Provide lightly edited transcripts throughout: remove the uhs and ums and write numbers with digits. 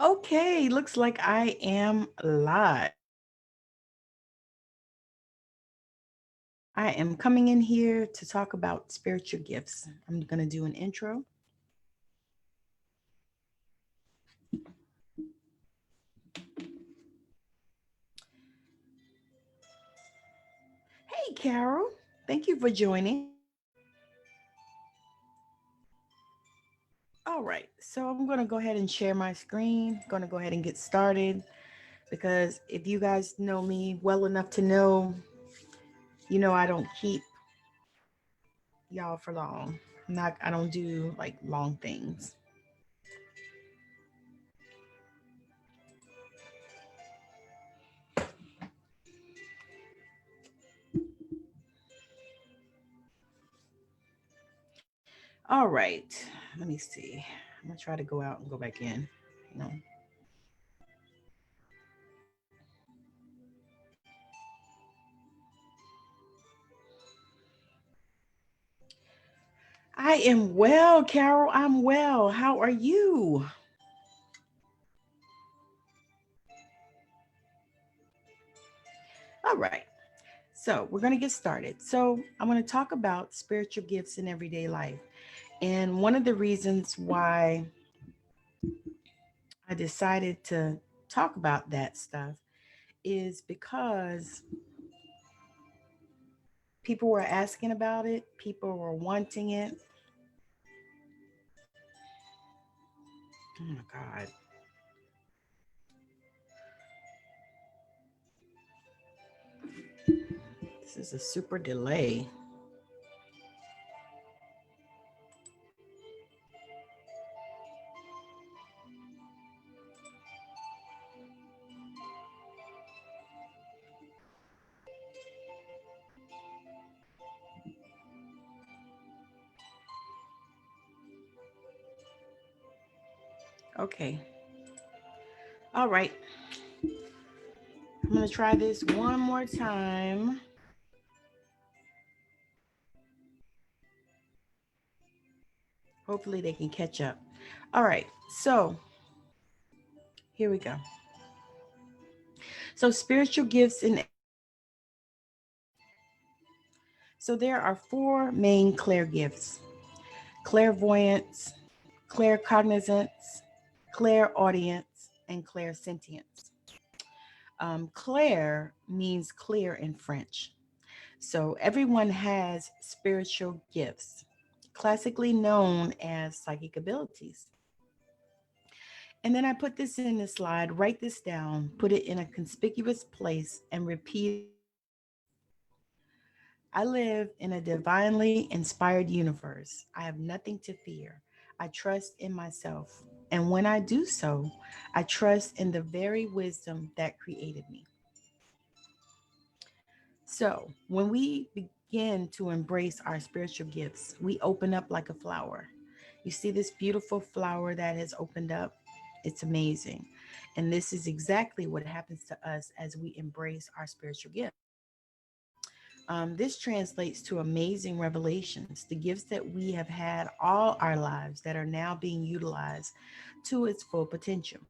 Okay, looks like I am live. I am coming in here to talk about spiritual gifts. I'm going to do an intro. Hey, Carol. Thank you for joining. All right, so I'm going to go ahead and share my screen. Going to go ahead and get started because if you guys know me well enough to know, I don't keep y'all for long. I don't do like long things. All right, let me see. I'm gonna try to go out and go back in. You know, I am well, Carol. I'm well. How are you? All right. So we're going to get started. So I'm going to talk about spiritual gifts in everyday life. And one of the reasons why I decided to talk about that stuff is because people were asking about it, people were wanting it. Oh my God. This is a super delay. Okay. All right. I'm going to try this one more time. Hopefully they can catch up. All right. So here we go. So spiritual gifts in so there are four main clair gifts: clairvoyance, claircognizance, clairaudience, and clairsentience. Clair means clear in French. So everyone has spiritual gifts, classically known as psychic abilities. And then I put this in the slide, write this down, put it in a conspicuous place, and repeat. I live in a divinely inspired universe. I have nothing to fear. I trust in myself. And when I do so, I trust in the very wisdom that created me. So, when we begin to embrace our spiritual gifts, we open up like a flower. You see this beautiful flower that has opened up? It's amazing. And this is exactly what happens to us as we embrace our spiritual gifts. This translates to amazing revelations, the gifts that we have had all our lives that are now being utilized to its full potential.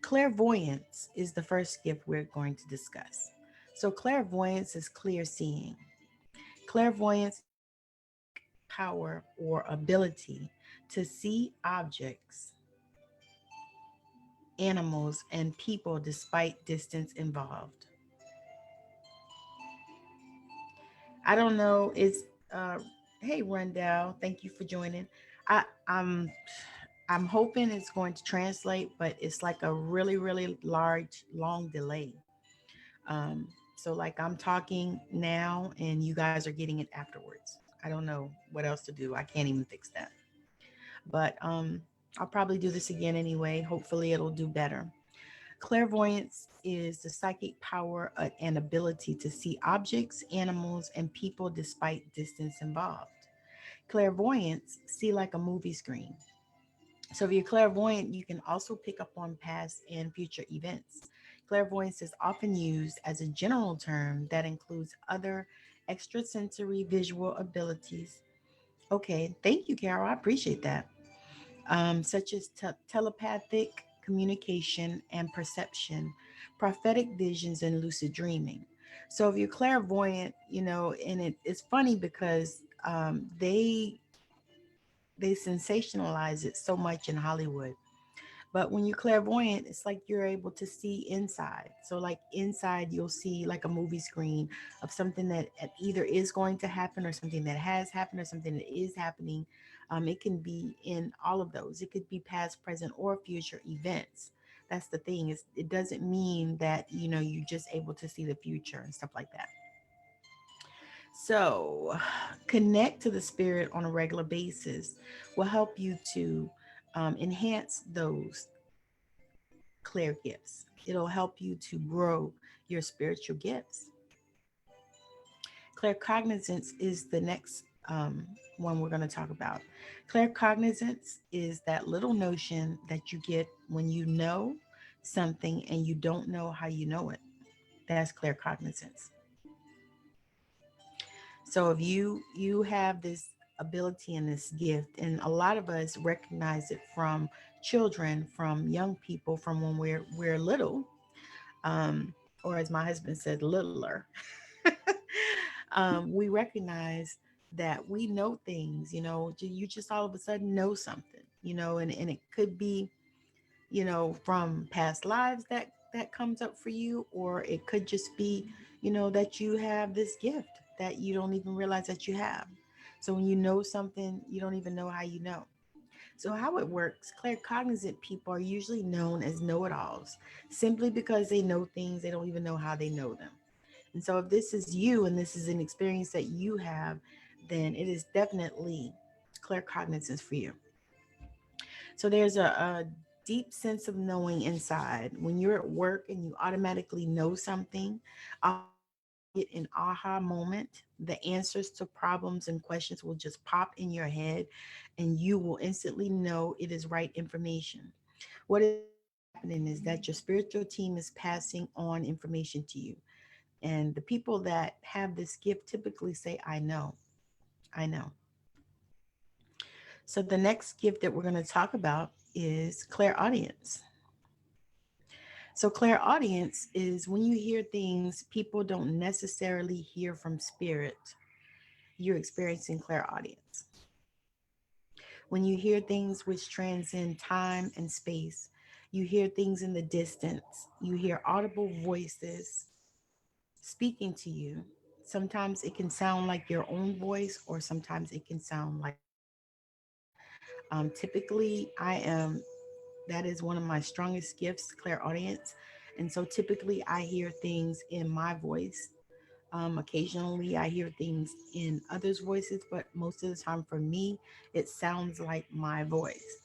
Clairvoyance is the first gift we're going to discuss. So, clairvoyance is clear seeing. Clairvoyance power or ability to see objects, animals, and people despite distance involved. I don't know. It's uh, hey Rundell, thank you for joining. I I'm hoping it's going to translate, but it's like a really really large long delay. Um, so like I'm talking now, and you guys are getting it afterwards. I don't know what else to do. I can't even fix that. But I'll probably do this again anyway. Hopefully it'll do better. Clairvoyance is the psychic power and ability to see objects, animals, and people despite distance involved. Clairvoyance, see like a movie screen. So if you're clairvoyant, you can also pick up on past and future events. Clairvoyance is often used as a general term that includes other extrasensory visual abilities. Okay, thank you, Carol. I appreciate that. such as telepathic communication and perception, prophetic visions, and lucid dreaming. So if you're clairvoyant, and it's funny because they sensationalize it so much in Hollywood. But when you're clairvoyant, it's like you're able to see inside. So, like inside, you'll see like a movie screen of something that either is going to happen, or something that has happened, or something that is happening. It can be in all of those. It could be past, present, or future events. That's the thing. Is it doesn't mean that you're just able to see the future and stuff like that. So, connect to the spirit on a regular basis will help you to enhance those clear gifts. It'll help you to grow your spiritual gifts. Claircognizance is the next one we're going to talk about. Claircognizance is that little notion that you get when you know something and you don't know how you know it. That's claircognizance. So if you have this ability and this gift, and a lot of us recognize it from children, from young people, from when we're little, um, or as my husband said, littler. We recognize that we know things. You just all of a sudden know something. And it could be from past lives that comes up for you, or it could just be that you have this gift that you don't even realize that you have. So when you know something, you don't even know how you know. So how it works, claircognizant people are usually known as know-it-alls simply because they know things they don't even know how they know them. And so if this is you and this is an experience that you have, then it is definitely claircognizance for you. So there's a deep sense of knowing inside. When you're at work and you automatically know something, oftentimes you'll get an aha moment. The answers to problems and questions will just pop in your head, and you will instantly know it is right information. What is really happening is that your spiritual team is passing on information to you. And the people that have this gift typically say, I know, I know. So the next gift that we're going to talk about is clairaudience. So clairaudience is when you hear things people don't necessarily hear from spirit, you're experiencing clairaudience. When you hear things which transcend time and space, you hear things in the distance, you hear audible voices speaking to you. Sometimes it can sound like your own voice, or sometimes it can sound like others. Typically, that is one of my strongest gifts, clairaudience. And so typically I hear things in my voice. Occasionally I hear things in others' voices, but most of the time for me, it sounds like my voice.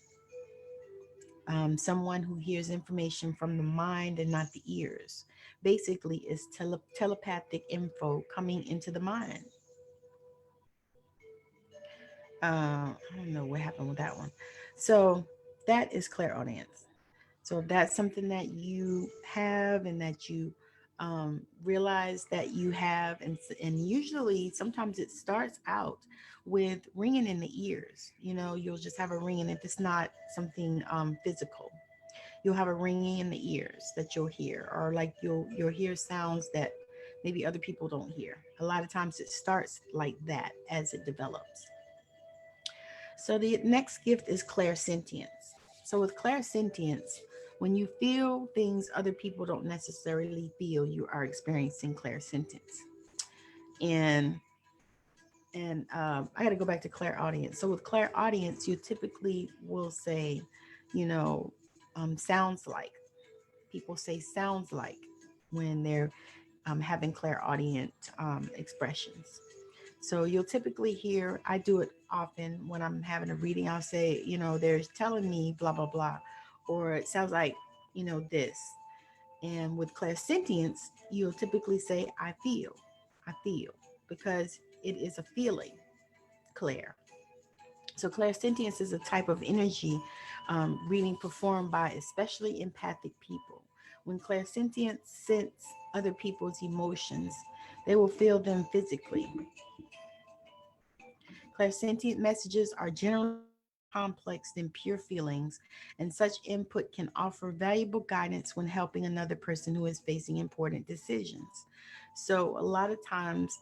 Someone who hears information from the mind and not the ears. Basically, is telepathic info coming into the mind. I don't know what happened with that one. So that is clairaudience. So if that's something that you have and that you realize that you have, and usually sometimes it starts out with ringing in the ears. You'll just have a ringing if it's not something physical. You'll have a ringing in the ears that you'll hear, or like you'll hear sounds that maybe other people don't hear. A lot of times it starts like that as it develops. So the next gift is clairsentience. So with clairsentience, when you feel things other people don't necessarily feel, you are experiencing clairsentience. And I got to go back to clairaudience. So with clairaudience, you typically will say, you know, sounds like. People say sounds like when they're having clairaudient expressions. So you'll typically hear, I do it often when I'm having a reading, I'll say, there's telling me blah, blah, blah, or it sounds like, this. And with clairsentience, you'll typically say, I feel, because it is a feeling, clair. So clairsentience is a type of energy reading performed by especially empathic people. When clairsentients sense other people's emotions, they will feel them physically. Clairsentient messages are generally complex than pure feelings, and such input can offer valuable guidance when helping another person who is facing important decisions. So, a lot of times,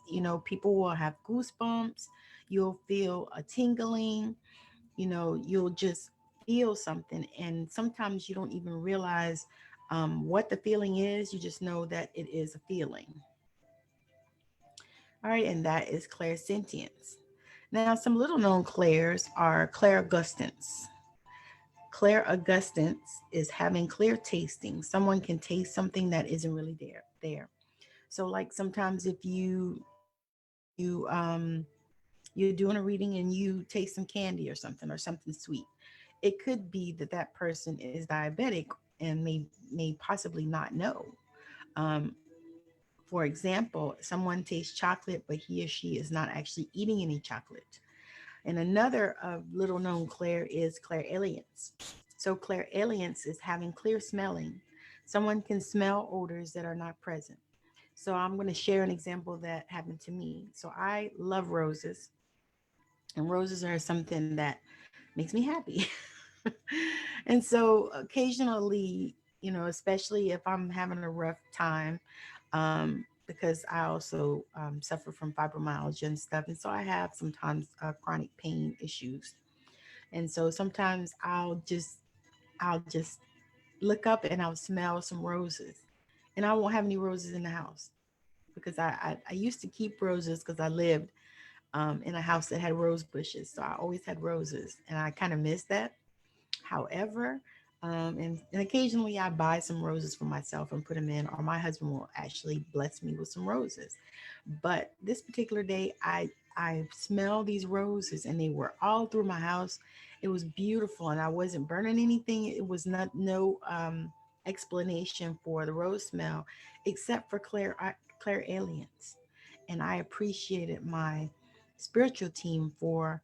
people will have goosebumps, you'll feel a tingling, you'll just feel something, and sometimes you don't even realize what the feeling is. You just know that it is a feeling. All right, and that is clairsentience. Now, some little known clairs are clairaugustance. Clairaugustance is having clear tasting. Someone can taste something that isn't really there. So, like sometimes if you're doing a reading and you taste some candy or something sweet, it could be that that person is diabetic and may possibly not know. Um, for example, someone tastes chocolate, but he or she is not actually eating any chocolate. And another little known clair is clairaudience. So clairaudience is having clear smelling. Someone can smell odors that are not present. So I'm going to share an example that happened to me. So I love roses, and roses are something that makes me happy. And so occasionally, especially if I'm having a rough time, because I also suffer from fibromyalgia and stuff, and so I have sometimes chronic pain issues, and so sometimes I'll just look up and I'll smell some roses, and I won't have any roses in the house because I used to keep roses because I lived in a house that had rose bushes, so I always had roses, and I kind of miss that. However, and occasionally I buy some roses for myself and put them in, or my husband will actually bless me with some roses. But this particular day, I smelled these roses, and they were all through my house. It was beautiful, and I wasn't burning anything. It was not no explanation for the rose smell, except for Claire Aliens, and I appreciated my spiritual team for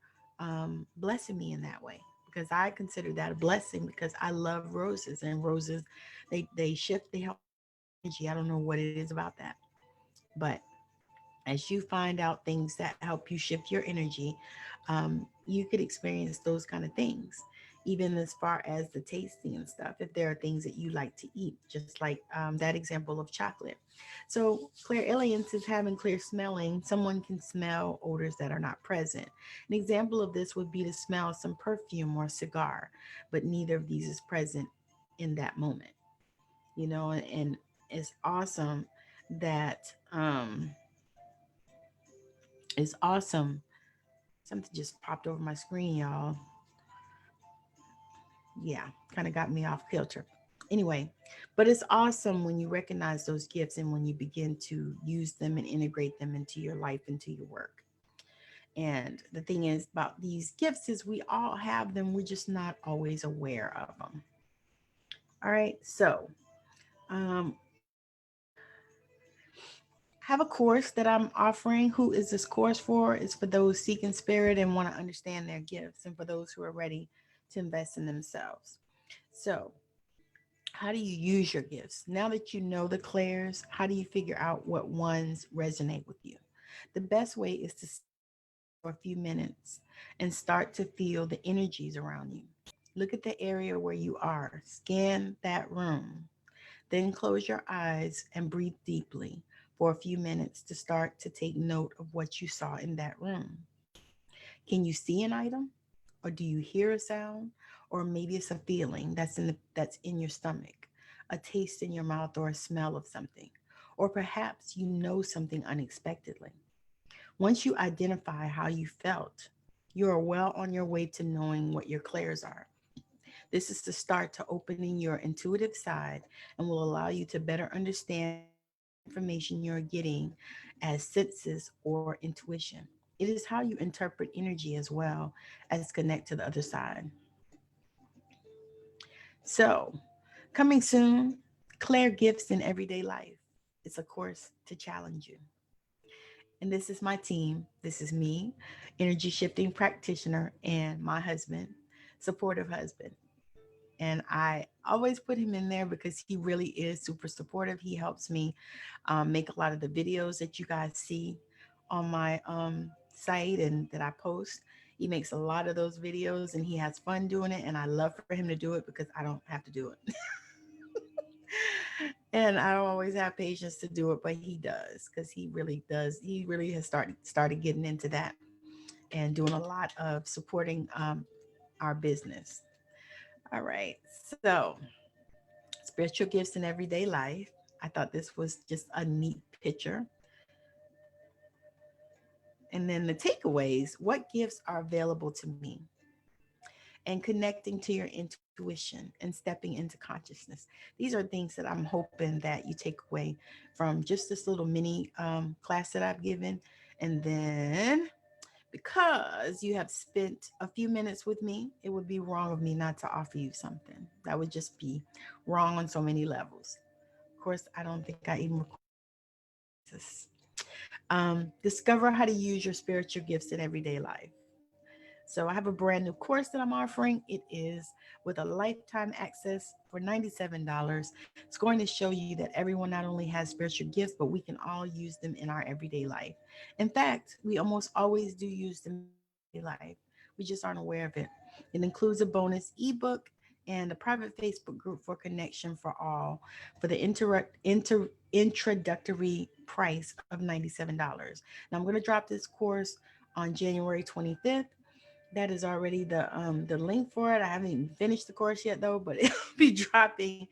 blessing me in that way, because I consider that a blessing because I love roses, and roses, they shift, they help energy. I don't know what it is about that, but as you find out things that help you shift your energy, you could experience those kind of things, even as far as the tasting and stuff. If there are things that you like to eat, just like that example of chocolate. So, clairaudience is having clear smelling. Someone can smell odors that are not present. An example of this would be to smell some perfume or cigar, but neither of these is present in that moment. And it's awesome that it's awesome. Something just popped over my screen, y'all. Yeah, kind of got me off kilter. Anyway, but it's awesome when you recognize those gifts and when you begin to use them and integrate them into your life, into your work. And the thing is about these gifts is we all have them. We're just not always aware of them. All right. So, um, have a course that I'm offering. Who is this course for? It's for those seeking spirit and want to understand their gifts, and for those who are ready to invest in themselves. So, how do you use your gifts? Now that you know the clairs, how do you figure out what ones resonate with you? The best way is to sit for a few minutes and start to feel the energies around you. Look at the area where you are, scan that room, then close your eyes and breathe deeply for a few minutes to start to take note of what you saw in that room. Can you see an item? Or do you hear a sound? Or maybe it's a feeling that's in your stomach, a taste in your mouth, or a smell of something. Or perhaps you know something unexpectedly. Once you identify how you felt, you are well on your way to knowing what your clairs are. This is the start to opening your intuitive side and will allow you to better understand what information you're getting as senses or intuition. It is how you interpret energy as well as connect to the other side. So, coming soon, Claire Gifts in Everyday Life. It's a course to challenge you. And this is my team. This is me, energy shifting practitioner, and my husband, supportive husband. And I always put him in there because he really is super supportive. He helps me make a lot of the videos that you guys see on my site and that I post. He makes a lot of those videos and he has fun doing it. And I love for him to do it because I don't have to do it. And I don't always have patience to do it, but he does because he really does. He really has started getting into that and doing a lot of supporting our business. All right. So, spiritual gifts in everyday life. I thought this was just a neat picture. And then the takeaways, what gifts are available to me? And connecting to your intuition and stepping into consciousness. These are things that I'm hoping that you take away from just this little mini class that I've given. And then because you have spent a few minutes with me, it would be wrong of me not to offer you something. That would just be wrong on so many levels. Of course, I don't think I even this. Discover how to use your spiritual gifts in everyday life. So I have a brand new course that I'm offering. It is with a lifetime access for $97. It's going to show you that everyone not only has spiritual gifts, but we can all use them in our everyday life. In fact, we almost always do use them in our everyday life. We just aren't aware of it. It includes a bonus ebook and a private Facebook group for connection for all for the introductory price of $97. Now I'm going to drop this course on January 25th. That is already the link for it. I haven't even finished the course yet though, but it'll be dropping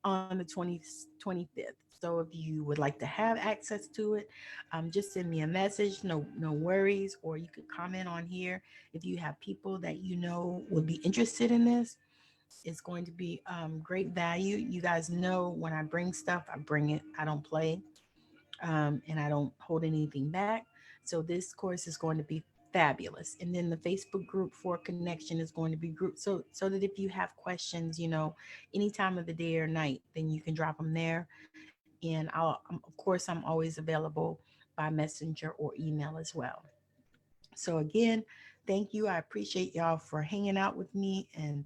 on the 25th. So if you would like to have access to it, just send me a message. No worries, or you could comment on here if you have people that you know would be interested in this. It's going to be great value. You guys know when I bring stuff, I bring it. I don't play, and I don't hold anything back. So this course is going to be fabulous. And then the Facebook group for connection is going to be group so that if you have questions, any time of the day or night, then you can drop them there. And of course, I'm always available by messenger or email as well. So again, thank you. I appreciate y'all for hanging out with me and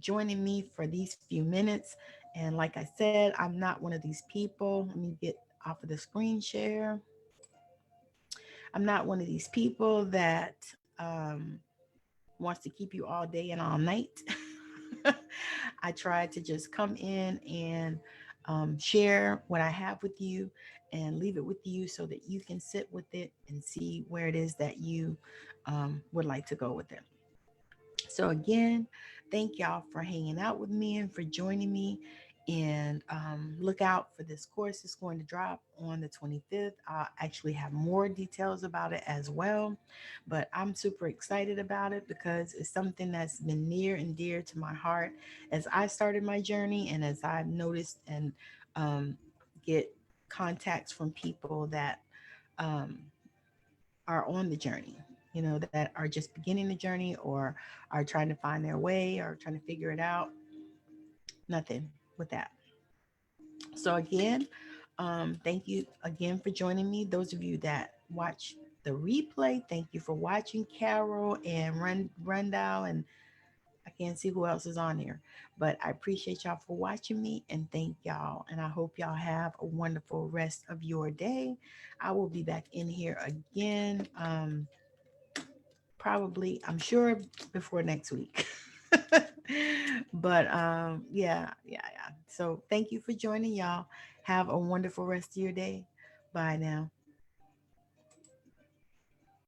joining me for these few minutes. And like I said, I'm not one of these people. Let me get off of the screen share. I'm not one of these people that wants to keep you all day and all night. I try to just come in and share what I have with you and leave it with you so that you can sit with it and see where it is that you would like to go with it. So again, thank y'all for hanging out with me and for joining me. And look out for this course. It's going to drop on the 25th. I'll actually have more details about it as well. But I'm super excited about it because it's something that's been near and dear to my heart as I started my journey and as I've noticed and um, get contacts from people that um, are on the journey, that are just beginning the journey or are trying to find their way or trying to figure it out. Nothing with that. So, again, thank you again for joining me. Those of you that watch the replay, thank you for watching. Carol and Rundell, and I can't see who else is on here, but I appreciate y'all for watching me and thank y'all. And I hope y'all have a wonderful rest of your day. I will be back in here again. Probably, I'm sure before next week. But yeah. So thank you for joining, y'all. Have a wonderful rest of your day. Bye now.